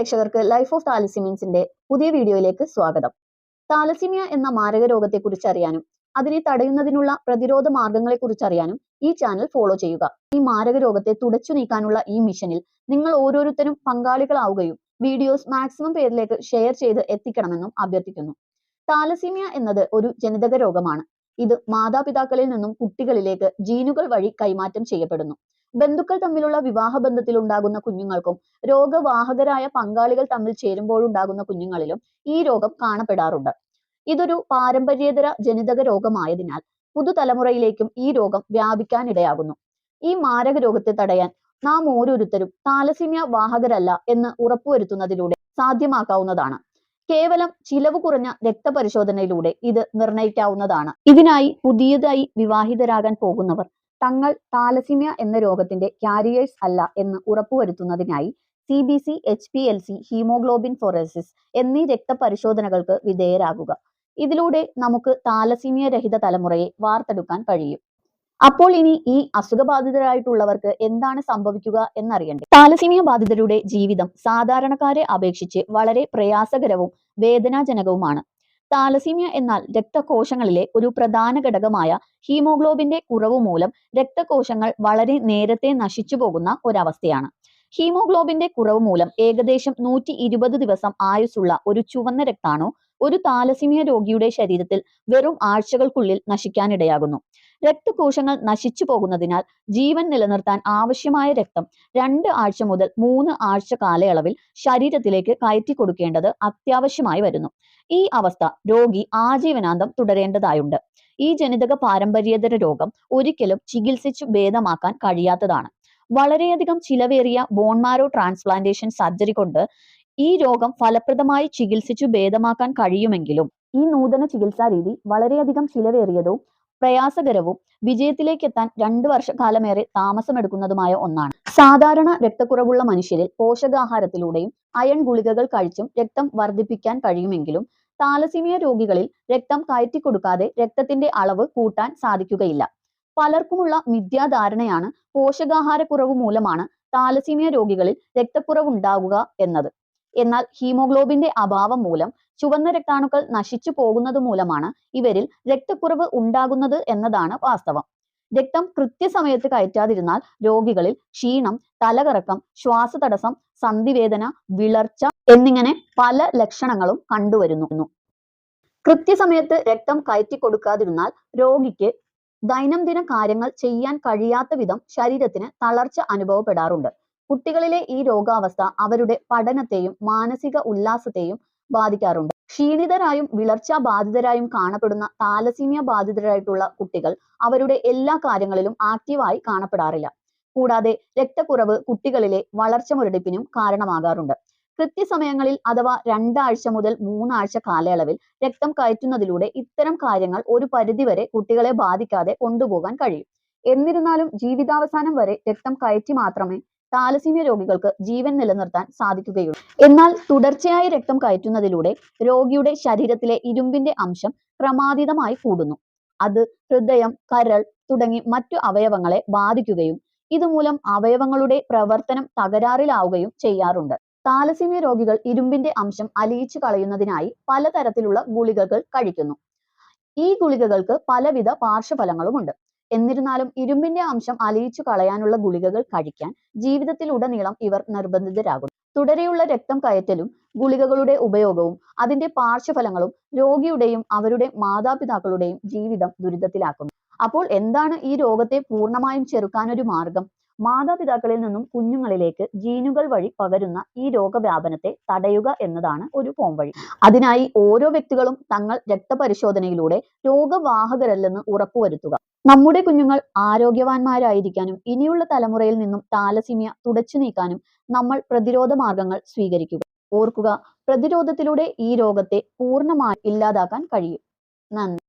പ്രേക്ഷകർക്ക് life of താലസിമിൻസിന്റെ പുതിയ വീഡിയോയിലേക്ക് സ്വാഗതം. താലസിമിയ എന്ന മാരക രോഗത്തെക്കുറിച്ച് അറിയാനും അതിനെ തടയുന്നതിനുള്ള പ്രതിരോധ മാർഗങ്ങളെക്കുറിച്ച് അറിയാനും ഈ ചാനൽ ഫോളോ ചെയ്യുക. ഈ മാരക രോഗത്തെ തുടച്ചു നീക്കാനുള്ള ഈ മിഷനിൽ നിങ്ങൾ ഓരോരുത്തരും പങ്കാളികളാവുകയും വീഡിയോസ് മാക്സിമം പേരിലേക്ക് ഷെയർ ചെയ്ത് എത്തിക്കണമെന്നും അഭ്യർത്ഥിക്കുന്നു. താലസീമിയ എന്നത് ഒരു ജനിതക രോഗമാണ്. ഇത് മാതാപിതാക്കളിൽ നിന്നും കുട്ടികളിലേക്ക് ജീനുകൾ വഴി കൈമാറ്റം ചെയ്യപ്പെടുന്നു. ബന്ധുക്കൾ തമ്മിലുള്ള വിവാഹ ബന്ധത്തിൽ ഉണ്ടാകുന്ന കുഞ്ഞുങ്ങൾക്കും രോഗവാഹകരായ പങ്കാളികൾ തമ്മിൽ ചേരുമ്പോഴുണ്ടാകുന്ന കുഞ്ഞുങ്ങളിലും ഈ രോഗം കാണപ്പെടാറുണ്ട്. ഇതൊരു പാരമ്പര്യേതര ജനിതക രോഗമായതിനാൽ പുതുതലമുറയിലേക്കും ഈ രോഗം വ്യാപിക്കാനിടയാകുന്നു. ഈ മാരക രോഗത്തെ തടയാൻ നാം ഓരോരുത്തരും താലസീമിയ വാഹകരല്ല എന്ന് ഉറപ്പുവരുത്തുന്നതിലൂടെ സാധ്യമാക്കാവുന്നതാണ്. കേവലം ചിലവ് കുറഞ്ഞ രക്തപരിശോധനയിലൂടെ ഇത് നിർണയിക്കാവുന്നതാണ്. ഇതിനായി പുതിയതായി വിവാഹിതരാകാൻ പോകുന്നവർ തങ്ങൾ താലസീമിയ എന്ന രോഗത്തിന്റെ കാരിയേഴ്സ് അല്ല എന്ന് ഉറപ്പുവരുത്തുന്നതിനായി CBC, HPLC, ഹീമോഗ്ലോബിൻ ഫോറസിസ് എന്നീ രക്തപരിശോധനകൾക്ക് വിധേയരാകുക. ഇതിലൂടെ നമുക്ക് താലസീമിയ രഹിത തലമുറയെ വാർത്തെടുക്കാൻ കഴിയും. അപ്പോൾ ഇനി ഈ അസുഖബാധിതരായിട്ടുള്ളവർക്ക് എന്താണ് സംഭവിക്കുക എന്നറിയണ്ടേ? താലസീമിയ ബാധിതരുടെ ജീവിതം സാധാരണക്കാരെ അപേക്ഷിച്ച് വളരെ പ്രയാസകരവും വേദനാജനകവുമാണ്. താലസീമിയ എന്നാൽ രക്തകോശങ്ങളിലെ ഒരു പ്രധാന ഘടകമായ ഹീമോഗ്ലോബിന്റെ കുറവ് മൂലം രക്തകോശങ്ങൾ വളരെ നേരത്തെ നശിച്ചു പോകുന്ന ഒരവസ്ഥയാണ്. ഹീമോഗ്ലോബിന്റെ കുറവ് മൂലം ഏകദേശം 120 ദിവസം ആയുസ്സുള്ള ഒരു ചുവന്ന രക്താണു ഒരു താലസീമിയ രോഗിയുടെ ശരീരത്തിൽ വെറും ആഴ്ചകൾക്കുള്ളിൽ നശിക്കാനിടയാകുന്നു. രക്തകോശങ്ങൾ നശിച്ചു പോകുന്നതിനാൽ ജീവൻ നിലനിർത്താൻ ആവശ്യമായ രക്തം 2 ആഴ്ച മുതൽ 3 ആഴ്ച കാലയളവിൽ ശരീരത്തിലേക്ക് കയറ്റി കൊടുക്കേണ്ടത് അത്യാവശ്യമായി വരുന്നു. ഈ അവസ്ഥ രോഗി ആജീവനാന്തം തുടരേണ്ടതായുണ്ട്. ഈ ജനിതക പാരമ്പര്യേതര രോഗം ഒരിക്കലും ചികിത്സിച്ചു ഭേദമാക്കാൻ കഴിയാത്തതാണ്. വളരെയധികം ചിലവേറിയ ബോൺമാരോ ട്രാൻസ്പ്ലാന്റേഷൻ സർജറി കൊണ്ട് ഈ രോഗം ഫലപ്രദമായി ചികിത്സിച്ചു ഭേദമാക്കാൻ കഴിയുമെങ്കിലും ഈ നൂതന ചികിത്സാ രീതി വളരെയധികം ചിലവേറിയതും പ്രയാസകരവും വിജയത്തിലേക്ക് എത്താൻ 2 വർഷക്കാലമേറെ താമസമെടുക്കുന്നതുമായ ഒന്നാണ്. സാധാരണ രക്തക്കുറവുള്ള മനുഷ്യരിൽ പോഷകാഹാരത്തിലൂടെയും അയൺ ഗുളികകൾ കഴിച്ചും രക്തം വർദ്ധിപ്പിക്കാൻ കഴിയുമെങ്കിലും താലസീമിയ രോഗികളിൽ രക്തം കയറ്റിക്കൊടുക്കാതെ രക്തത്തിന്റെ അളവ് കൂട്ടാൻ സാധിക്കുകയില്ല. പലർക്കുമുള്ള മിഥ്യാധാരണയാണ് പോഷകാഹാരക്കുറവ് മൂലമാണ് താലസീമിയ രോഗികളിൽ രക്തക്കുറവുണ്ടാകുക എന്നത്. എന്നാൽ ഹീമോഗ്ലോബിന്റെ അഭാവം മൂലം ചുവന്ന രക്താണുക്കൾ നശിച്ചു പോകുന്നത് മൂലമാണ് ഇവരിൽ രക്തക്കുറവ് ഉണ്ടാകുന്നത് എന്നതാണ് വാസ്തവം. രക്തം കൃത്യസമയത്ത് കയറ്റാതിരുന്നാൽ രോഗികളിൽ ക്ഷീണം, തലകറക്കം, ശ്വാസതടസ്സം, സന്ധിവേദന, വിളർച്ച എന്നിങ്ങനെ പല ലക്ഷണങ്ങളും കണ്ടുവരുന്നു. കൃത്യസമയത്ത് രക്തം കയറ്റി കൊടുക്കാതിരുന്നാൽ രോഗിക്ക് ദൈനംദിന കാര്യങ്ങൾ ചെയ്യാൻ കഴിയാത്ത വിധം ശരീരത്തിന് തളർച്ച അനുഭവപ്പെടാറുണ്ട്. കുട്ടികളിലെ ഈ രോഗാവസ്ഥ അവരുടെ പഠനത്തെയും മാനസിക ഉല്ലാസത്തെയും ബാധിക്കാറുണ്ട്. ക്ഷീണിതരായും വിളർച്ചാ ബാധിതരായും കാണപ്പെടുന്ന താലസീമിയ ബാധിതരായിട്ടുള്ള കുട്ടികൾ അവരുടെ എല്ലാ കാര്യങ്ങളിലും ആക്റ്റീവായി കാണപ്പെടാറില്ല. കൂടാതെ രക്തക്കുറവ് കുട്ടികളിലെ വളർച്ച മുരടിപ്പിനും കാരണമാകാറുണ്ട്. കൃത്യസമയങ്ങളിൽ അഥവാ 2 ആഴ്ച മുതൽ 3 ആഴ്ച കാലയളവിൽ രക്തം കയറ്റുന്നതിലൂടെ ഇത്തരം കാര്യങ്ങൾ ഒരു പരിധിവരെ കുട്ടികളെ ബാധിക്കാതെ കൊണ്ടുപോകാൻ കഴിയും. എന്നിരുന്നാലും ജീവിതാവസാനം വരെ രക്തം കയറ്റി മാത്രമേ താലസീമിയ രോഗികൾക്ക് ജീവൻ നിലനിർത്താൻ സാധിക്കുകയുള്ളൂ. എന്നാൽ തുടർച്ചയായി രക്തം കയറ്റുന്നതിലൂടെ രോഗിയുടെ ശരീരത്തിലെ ഇരുമ്പിന്റെ അംശം ക്രമാതീതമായി കൂടുന്നു. അത് ഹൃദയം, കരൾ തുടങ്ങി മറ്റു അവയവങ്ങളെ ബാധിക്കുകയും ഇതുമൂലം അവയവങ്ങളുടെ പ്രവർത്തനം തകരാറിലാവുകയും ചെയ്യാറുണ്ട്. താലസീമിയ രോഗികൾ ഇരുമ്പിന്റെ അംശം അലിയിച്ചു കളയുന്നതിനായി പലതരത്തിലുള്ള ഗുളികകൾ കഴിക്കുന്നു. ഈ ഗുളികകൾക്ക് പലവിധ പാർശ്വഫലങ്ങളുമുണ്ട്. എന്നിരുന്നാലും ഇരുമ്പിന്റെ അംശം അലിയിച്ചു കളയാനുള്ള ഗുളികകൾ കഴിക്കാൻ ജീവിതത്തിലുടനീളം ഇവർ നിർബന്ധിതരാകുന്നു. തുടരെയുള്ള രക്തം കയറ്റലും ഗുളികകളുടെ ഉപയോഗവും അതിന്റെ പാർശ്വഫലങ്ങളും രോഗിയുടെയും അവരുടെ മാതാപിതാക്കളുടെയും ജീവിതം ദുരിതത്തിലാക്കുന്നു. അപ്പോൾ എന്താണ് ഈ രോഗത്തെ പൂർണ്ണമായും ചെറുക്കാനൊരു മാർഗം? മാതാപിതാക്കളിൽ നിന്നും കുഞ്ഞുങ്ങളിലേക്ക് ജീനുകൾ വഴി പകരുന്ന ഈ രോഗവ്യാപനത്തെ തടയുക എന്നതാണ് ഒരു പോംവഴി. അതിനായി ഓരോ വ്യക്തികളും തങ്ങൾ രക്തപരിശോധനയിലൂടെ രോഗവാഹകരല്ലെന്ന് ഉറപ്പുവരുത്തുക. നമ്മുടെ കുഞ്ഞുങ്ങൾ ആരോഗ്യവാന്മാരായിരിക്കാനും ഇനിയുള്ള തലമുറയിൽ നിന്നും താലസീമിയ തുടച്ചു നീക്കാനും നമ്മൾ പ്രതിരോധ മാർഗങ്ങൾ സ്വീകരിക്കുക. ഓർക്കുക, പ്രതിരോധത്തിലൂടെ ഈ രോഗത്തെ പൂർണ്ണമായി ഇല്ലാതാക്കാൻ കഴിയും. നന്ദി.